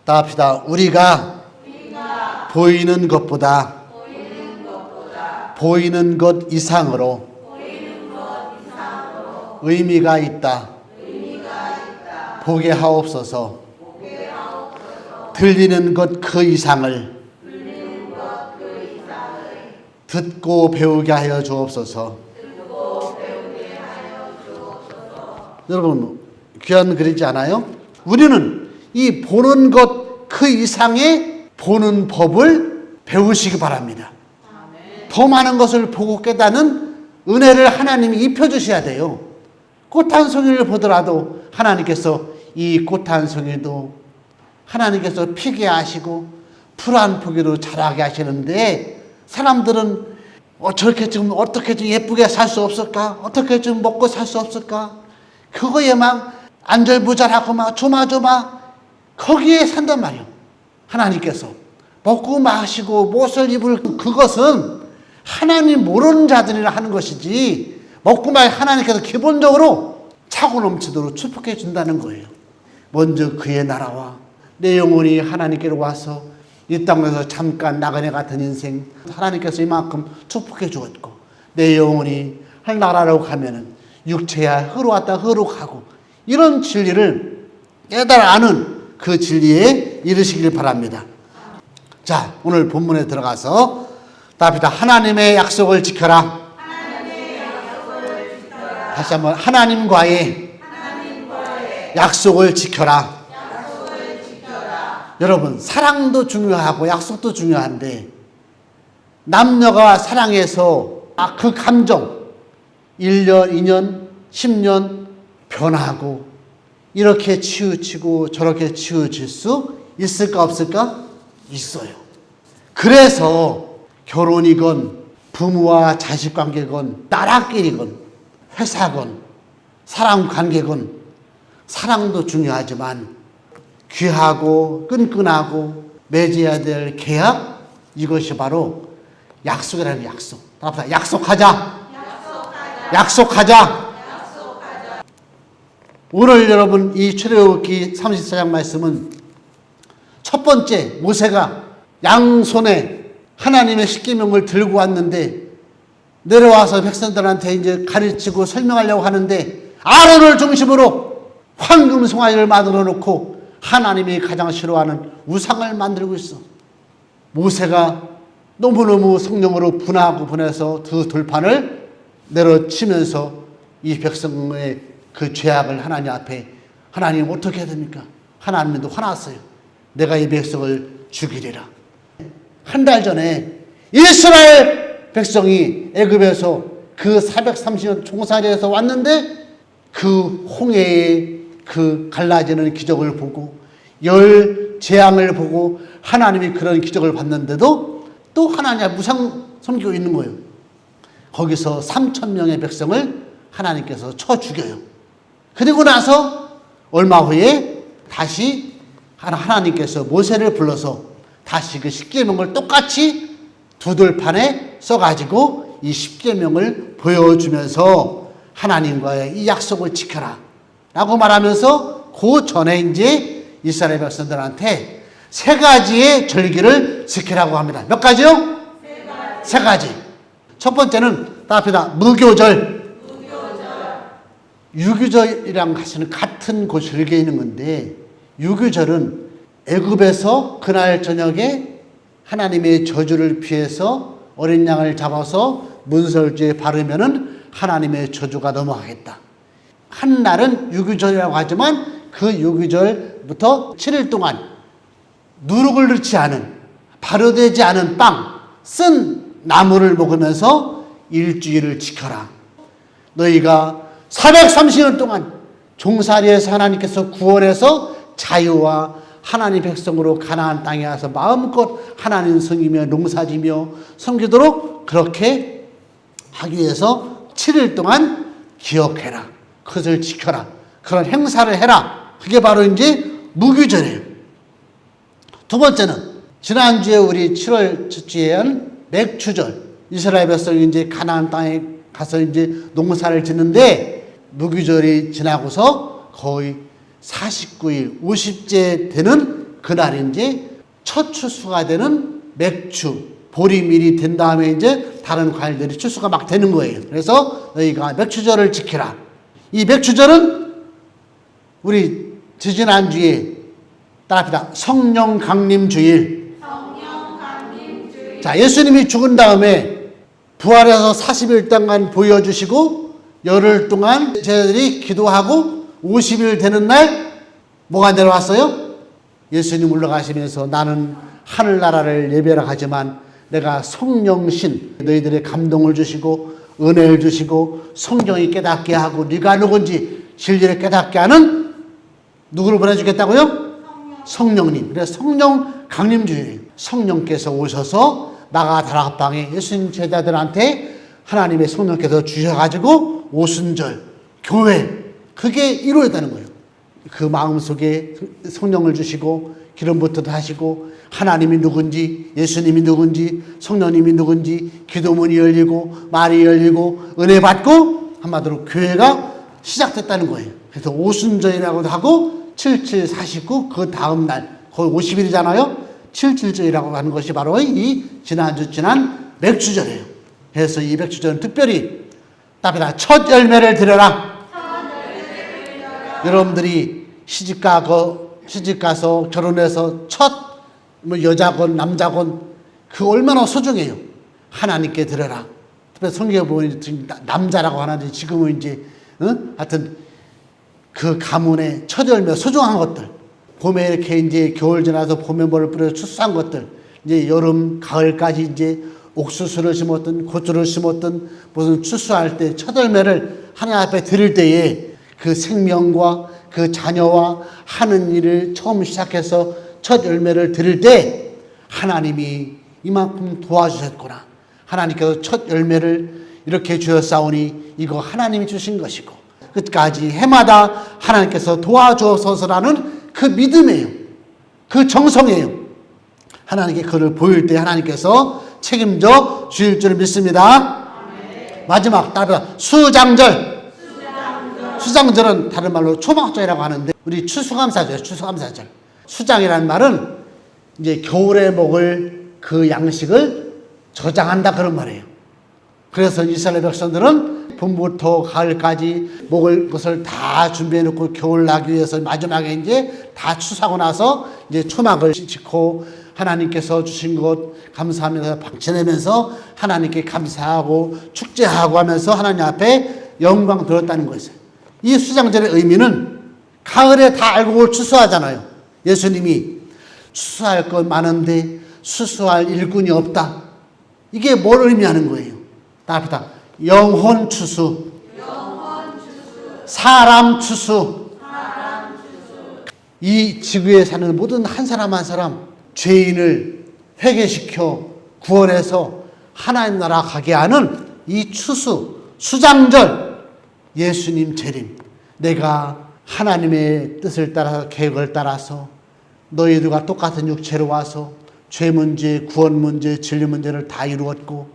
답합시다. 우리가 보이는 것보다 보이는 것 이상으로 의미가 있다. 보게 하옵소서. 들리는 것 그 이상을 듣고 배우게 하여 주옵소서. 여러분 귀한 글이지 않아요? 우리는 이 보는 것 그 이상의 보는 법을 배우시기 바랍니다. 더 많은 것을 보고 깨닫는 은혜를 하나님이 입혀주셔야 돼요. 꽃 한 송이를 보더라도 하나님께서 이 꽃 한 송이도 하나님께서 피게 하시고 풀 한 포기로 자라게 하시는데, 사람들은 저렇게 좀 어떻게 좀 예쁘게 살 수 없을까? 어떻게 좀 먹고 살 수 없을까? 그거에 막 안절부절하고 막 조마조마 거기에 산단 말이에요. 하나님께서 먹고 마시고 무엇을 입을 그것은 하나님 모르는 자들이라 하는 것이지, 먹고 마시 하나님께서 기본적으로 차고 넘치도록 축복해 준다는 거예요. 먼저 그의 나라와 내 영혼이 하나님께로 와서 이 땅에서 잠깐 나그네 같은 인생 하나님께서 이만큼 축복해 주었고, 내 영혼이 하나님나라로 가면은 육체야 흐로 왔다 흐로 가고, 이런 진리를 깨달아 아는 그 진리에 이르시길 바랍니다. 자, 오늘 본문에 들어가서 답합시다. 하나님의 약속을 지켜라. 다시 한번 하나님과의 약속을 지켜라. 여러분, 사랑도 중요하고 약속도 중요한데, 남녀가 사랑해서 그 감정 1년, 2년, 10년 변하고 이렇게 치우치고 저렇게 치우칠 수 있을까 없을까? 있어요. 그래서 결혼이건 부모와 자식 관계건 나라끼리건 회사건 사람 관계건 사랑도 중요하지만 귀하고 끈끈하고 맺어야 될 계약, 이것이 바로 약속이라는 약속. 약속하자. 약속하자. 오늘 여러분 이 출애굽기 34장 말씀은 첫 번째, 모세가 양손에 하나님의 십계명을 들고 왔는데 내려와서 백성들한테 이제 가르치고 설명하려고 하는데, 아론을 중심으로 황금 송아지를 만들어 놓고 하나님이 가장 싫어하는 우상을 만들고 있어. 모세가 너무너무 성령으로 분하고 분해서 그 돌판을 내려치면서 이 백성의 그 죄악을 하나님 앞에, 하나님 어떻게 해야 됩니까? 하나님도 화났어요. 내가 이 백성을 죽이리라. 한 달 전에 이스라엘 백성이 애굽에서 그 430년 종살이에서 왔는데, 그 홍해의 그 갈라지는 기적을 보고 열 재앙을 보고 하나님이 그런 기적을 봤는데도 또 하나님 무상 섬기고 있는 거예요. 거기서 3,000명의 백성을 하나님께서 쳐 죽여요. 그리고 나서 얼마 후에 다시 하나님께서 모세를 불러서 다시 그 십계명을 똑같이 두 돌판에 써가지고 이 십계명을 보여주면서 하나님과의 이 약속을 지켜라 라고 말하면서, 그 전에 이제 이스라엘 백성들한테 세 가지의 절기를 지키라고 합니다. 몇 가지요? 세 가지. 첫 번째는 답합니다. 무교절. 유교절이랑 같은 그 절기에 있는 건데, 유교절은 애굽에서 그날 저녁에 하나님의 저주를 피해서 어린 양을 잡아서 문설주에 바르면은 하나님의 저주가 넘어가겠다. 한 날은 유교절이라고 하지만 그 유교절부터 7일 동안 누룩을 넣지 않은, 발효되지 않은 빵, 쓴 나물을 먹으면서 일주일을 지켜라. 너희가 430년 동안 종살이에서 하나님께서 구원해서 자유와 하나님 백성으로 가나안 땅에 와서 마음껏 하나님 섬기며 농사지며 섬기도록 그렇게 하기 위해서 7일 동안 기억해라. 그것을 지켜라. 그런 행사를 해라. 그게 바로 이제 무교절이에요. 두 번째는 지난주에 우리 7월 첫주에 한 맥추절. 이스라엘 백성이 이제 가나안 땅에 가서 이제 농사를 짓는데, 무교절이 지나고서 거의 49일, 50째 되는 그날이 이제 첫 추수가 되는 맥주, 보리밀이 된 다음에 이제 다른 과일들이 추수가 막 되는 거예요. 그래서 너희가 맥주절을 지키라. 이 맥주절은 우리 지지난주에 따라합니다. 성령 강림 주일. 자, 예수님이 죽은 다음에 부활해서 40일 동안 보여주시고 열흘 동안 저희들이 기도하고 50일 되는 날 뭐가 내려왔어요? 예수님 올라가시면서 나는 하늘나라를 예배하러 가지만 내가 성령신 너희들의 감동을 주시고 은혜를 주시고 성경이 깨닫게 하고 네가 누군지 진리를 깨닫게 하는 누구를 보내주겠다고요? 성령님. 그래서 성령 강림주일. 성령께서 오셔서 나가 다락방에 예수님 제자들한테 하나님의 성령께서 주셔가지고 오순절 교회 그게 이루어졌다는 거예요. 그 마음속에 성령을 주시고 기름부터도 하시고 하나님이 누군지 예수님이 누군지 성령님이 누군지 기도문이 열리고 말이 열리고 은혜 받고 한마디로 교회가 시작됐다는 거예요. 그래서 오순절이라고도 하고 7749 그 다음 날 거의 50일이잖아요. 77절이라고 하는 것이 바로 이 지난주 지난 맥주절이에요. 그래서 이 맥주절은 특별히 답이다. 첫 열매를 드려라. 여러분들이 시집가서 결혼해서 첫 뭐 여자건 남자건 그 얼마나 소중해요. 하나님께 드려라. 특별히 성경에 보면 남자라고 하는데 지금은 이제 하여튼 그 가문의 첫 열매 소중한 것들. 봄에 이렇게 이제 겨울 지나서 봄에 뭐를 뿌려 추수한 것들. 이제 여름 가을까지 이제 옥수수를 심었든 고추를 심었든 무슨 추수할 때 첫 열매를 하나님 앞에 드릴 때에 그 생명과 그 자녀와 하는 일을 처음 시작해서 첫 열매를 드릴 때 하나님이 이만큼 도와주셨구나. 하나님께서 첫 열매를 이렇게 주셨사오니 이거 하나님이 주신 것이고 끝까지 해마다 하나님께서 도와주소서라는 그 믿음이에요. 그 정성이에요. 하나님께 그를 보일 때 하나님께서 책임져 주실 줄 믿습니다. 마지막 따라서 수장절. 수장절은 다른 말로 초막절이라고 하는데 우리 추수감사절, 추수감사절. 수장이라는 말은 이제 겨울에 먹을 그 양식을 저장한다 그런 말이에요. 그래서 이스라엘 백성들은 봄부터 가을까지 먹을 것을 다 준비해 놓고 겨울 나기 위해서 마지막에 이제 다 추수하고 나서 이제 초막을 짓고 하나님께서 주신 것 감사하면서 박지내면서 하나님께 감사하고 축제하고 하면서 하나님 앞에 영광 돌렸다는 것이에요. 이 수장절의 의미는 가을에 다 알고 추수하잖아요. 예수님이 추수할 것 많은데 추수할 일꾼이 없다. 이게 뭘 의미하는 거예요? 답이다. 영혼 추수, 사람 추수. 이 지구에 사는 모든 한 사람 한 사람 죄인을 회개시켜 구원해서 하나님 나라 가게 하는 이 추수, 수장절, 예수님 재림. 내가 하나님의 뜻을 따라서 계획을 따라서 너희들과 똑같은 육체로 와서 죄 문제, 구원 문제, 진리 문제를 다 이루었고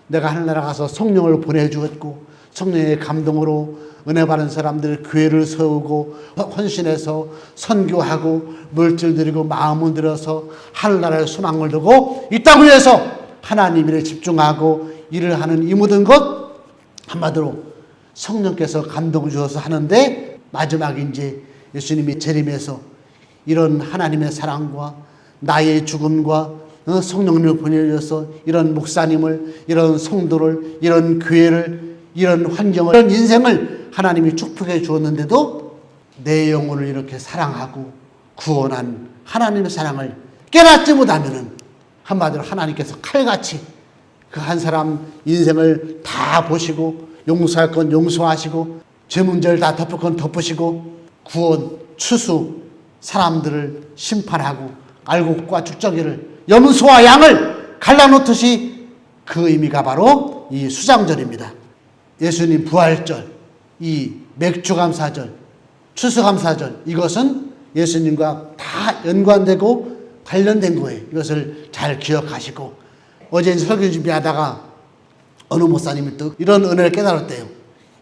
내가 하늘나라 가서 성령을 보내주었고 성령의 감동으로 은혜 받은 사람들 교회를 세우고 헌신해서 선교하고 물질 드리고 마음을 들어서 하늘나라의 소망을 두고 이 땅을 위해서 하나님 일에 집중하고 일을 하는 이 모든 것 한마디로 성령께서 감동 주어서 하는데 마지막에 이제 예수님이 재림해서 이런 하나님의 사랑과 나의 죽음과 성령님을 보내셔서 이런 목사님을 이런 성도를 이런 교회를 이런 환경을 이런 인생을 하나님이 축복해 주었는데도 내 영혼을 이렇게 사랑하고 구원한 하나님의 사랑을 깨닫지 못하면은 한마디로 하나님께서 칼같이 그 한 사람 인생을 다 보시고 용서할 건 용서하시고 죄 문제를 다 덮을 건 덮으시고 구원, 추수 사람들을 심판하고 알곡과 죽정이를 염소와 양을 갈라놓듯이 그 의미가 바로 이 수장절입니다. 예수님 부활절, 이 맥주감사절, 추수감사절 이것은 예수님과 다 연관되고 관련된 거예요. 이것을 잘 기억하시고 어제 설교 준비하다가 어느 목사님이 또 이런 은혜를 깨달았대요.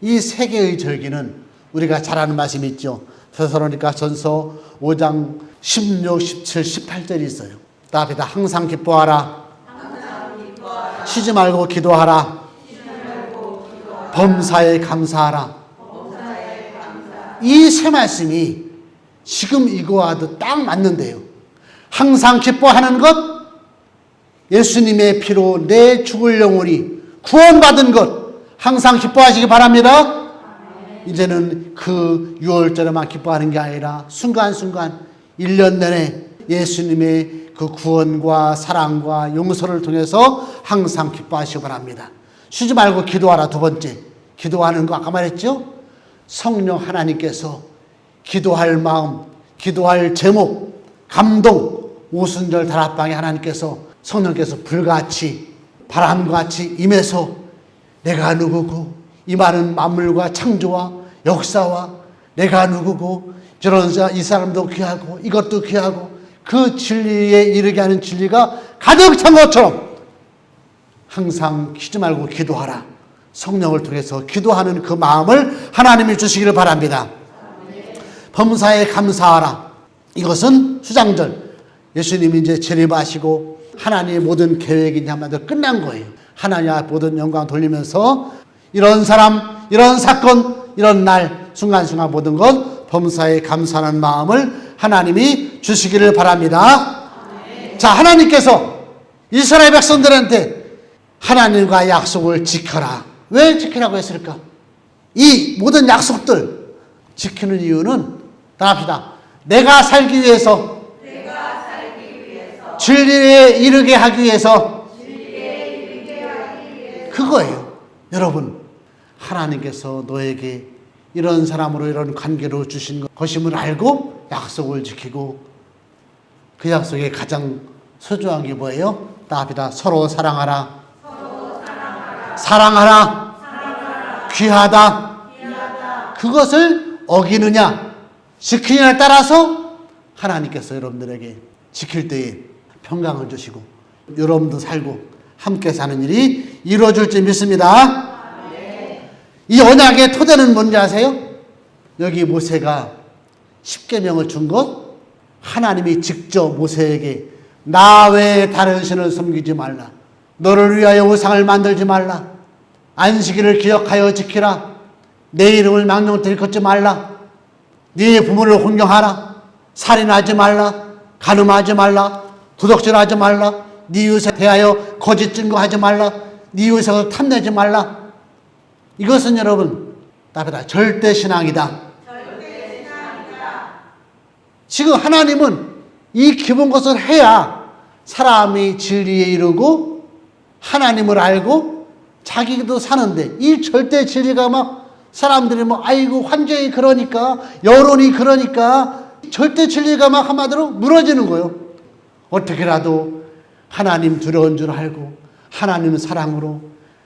이 세 개의 절기는 우리가 잘 아는 말씀이 있죠. 데살로니가전서 5장 16, 17, 18절이 있어요. 답이다. 항상 기뻐하라. 쉬지 말고 기도하라. 범사에 감사하라. 이 세 말씀이 지금 이거와도 딱 맞는데요. 항상 기뻐하는 것, 예수님의 피로 내 죽을 영혼이 구원받은 것, 항상 기뻐하시기 바랍니다. 이제는 그 6월절에만 기뻐하는 게 아니라 순간순간 1년 내내 예수님의 그 구원과 사랑과 용서를 통해서 항상 기뻐하시기 바랍니다. 쉬지 말고 기도하라. 두 번째, 기도하는 거 아까 말했죠? 성령 하나님께서 기도할 마음, 기도할 제목, 감동, 오순절 다락방에 하나님께서 성령께서 불같이 바람같이 임해서 내가 누구고 이 많은 만물과 창조와 역사와 내가 누구고 저런 이 사람도 귀하고 이것도 귀하고 그 진리에 이르게 하는 진리가 가득 찬 것처럼 항상 쉬지 말고 기도하라. 성령을 통해서 기도하는 그 마음을 하나님이 주시기를 바랍니다. 범사에 감사하라. 이것은 수장절. 예수님이 이제 재림하시고 하나님의 모든 계획이 한마디로 끝난 거예요. 하나님 앞에 모든 영광 돌리면서 이런 사람, 이런 사건, 이런 날, 순간순간 모든 것 범사에 감사하는 마음을 하나님이 주시기를 바랍니다. 자, 하나님께서 이스라엘 백성들한테 하나님과 약속을 지켜라. 왜 지키라고 했을까? 이 모든 약속들 지키는 이유는 답합시다. 내가 살기 위해서, 진리에 이르게 하기 위해서, 그거예요. 여러분, 하나님께서 너에게 이런 사람으로 이런 관계로 주신 것임을 알고 약속을 지키고 그 약속에 가장 소중한 게 뭐예요? 답합시다. 서로 사랑하라. 사랑하라. 귀하다. 그것을 어기느냐 지키느냐에 따라서 하나님께서 여러분들에게 지킬 때에 평강을 주시고 여러분도 살고 함께 사는 일이 이루어질 줄 믿습니다. 이 언약의 토대는 뭔지 아세요? 여기 모세가 십계명을 준 것, 하나님이 직접 모세에게 나 외에 다른 신을 섬기지 말라. 너를 위하여 우상을 만들지 말라. 안식일을 기억하여 지키라. 내 이름을 망령되이 일컫지 말라. 네 부모를 존경하라. 살인하지 말라. 간음하지 말라. 도둑질하지 말라. 네 이웃에 대하여 거짓 증거하지 말라. 네 이웃을 탐내지 말라. 이것은 여러분 답이다. 절대신앙이다. 지금 하나님은 이 기본 것을 해야 사람이 진리에 이르고 하나님을 알고 자기도 사는데 이 절대 진리가 막 사람들이 뭐 아이고 환경이 그러니까 여론이 그러니까 절대 진리가 막 한마디로 무너지는 거예요. 어떻게라도 하나님 두려운 줄 알고 하나님 사랑으로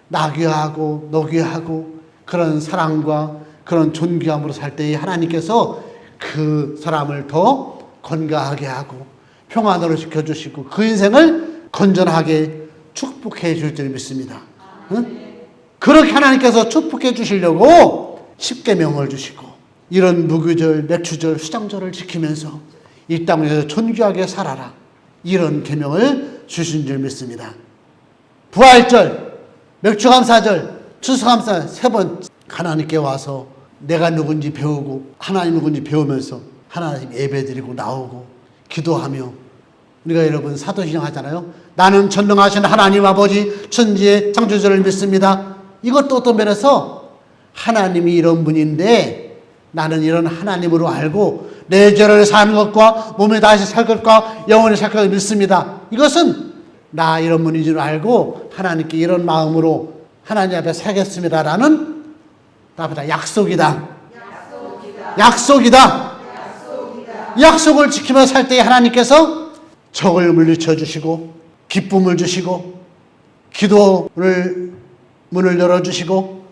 나 귀하고 너 귀하고 그런 사랑과 그런 존귀함으로 살 때에 하나님께서 그 사람을 더 건강하게 하고 평안으로 지켜주시고 그 인생을 건전하게 축복해 줄 줄 믿습니다. 응? 그렇게 하나님께서 축복해 주시려고 십계명을 주시고 이런 무교절, 맥주절, 수장절을 지키면서 이 땅에서 존귀하게 살아라. 이런 계명을 주신 줄 믿습니다. 부활절, 맥주감사절, 추수감사 세 번 하나님께 와서 내가 누군지 배우고 하나님 누군지 배우면서 하나님 예배드리고 나오고 기도하며 우리가 여러분 사도신앙 하잖아요. 나는 전능하신 하나님 아버지 천지의 창조주를 믿습니다. 이것도 어떤 면에서 하나님이 이런 분인데 나는 이런 하나님으로 알고 내 죄를 사는 것과 몸에 다시 살 것과 영원히 살 것을 믿습니다. 이것은 나 이런 분인 줄 알고 하나님께 이런 마음으로 하나님 앞에 살겠습니다라는 답이다. 약속이다. 약속이다. 이 약속을 지키며 살 때에 하나님께서 적을 물리쳐 주시고 기쁨을 주시고 기도를 문을 열어주시고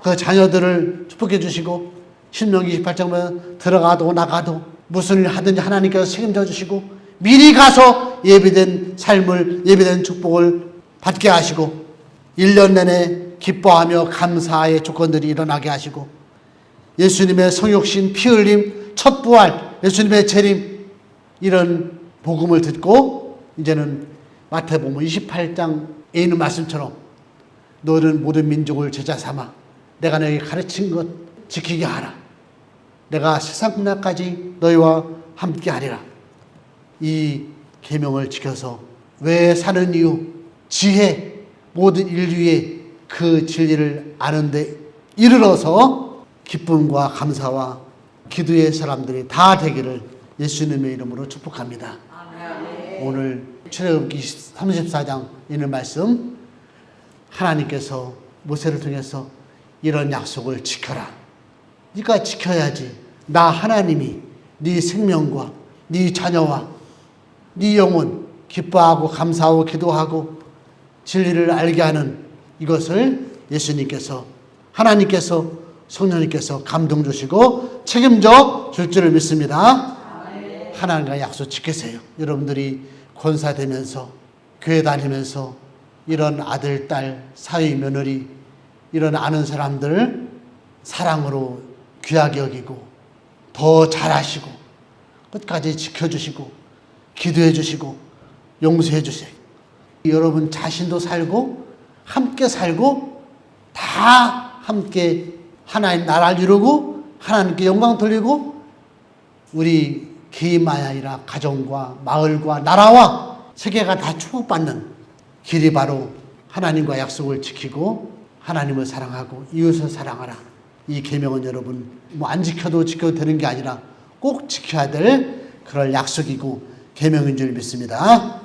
그 자녀들을 축복해 주시고 신명기 28장 보면 들어가도 나가도 무슨 일 하든지 하나님께서 책임져 주시고 미리 가서 예비된 삶을 예비된 축복을 받게 하시고 1년 내내 기뻐하며 감사의 조건들이 일어나게 하시고 예수님의 성육신 피 흘림 첫 부활, 예수님의 재림, 이런 복음을 듣고 이제는 마태복음 28장에 있는 말씀처럼 너는 모든 민족을 제자 삼아 내가 너에게 가르친 것 지키게 하라. 내가 세상 끝날까지 너희와 함께 하리라. 이 계명을 지켜서 왜 사는 이유, 지혜, 모든 인류의 그 진리를 아는데 이르러서 기쁨과 감사와 기도의 사람들이 다 되기를 예수님의 이름으로 축복합니다. 오늘 출애굽기 34장 있는 말씀, 하나님께서 모세를 통해서 이런 약속을 지켜라. 네가 지켜야지 나 하나님이 네 생명과 네 자녀와 네 영혼 기뻐하고 감사하고 기도하고 진리를 알게 하는 이것을 예수님께서, 하나님께서, 성령님께서 감동 주시고 책임져 줄 줄을 믿습니다. 하나님과 약속 지키세요. 여러분들이 권사되면서 교회 다니면서 이런 아들, 딸, 사위, 며느리, 이런 아는 사람들 사랑으로 귀하게 여기고 더 잘하시고 끝까지 지켜주시고 기도해 주시고 용서해 주세요. 여러분 자신도 살고 함께 살고 다 함께 하나님 나라를 이루고 하나님께 영광 돌리고 우리 개인만이 아니라 가정과 마을과 나라와 세계가 다 축복받는 길이 바로 하나님과 약속을 지키고 하나님을 사랑하고 이웃을 사랑하라. 이 계명은 여러분 뭐 안 지켜도 지켜도 되는 게 아니라 꼭 지켜야 될 그럴 약속이고 계명인 줄 믿습니다.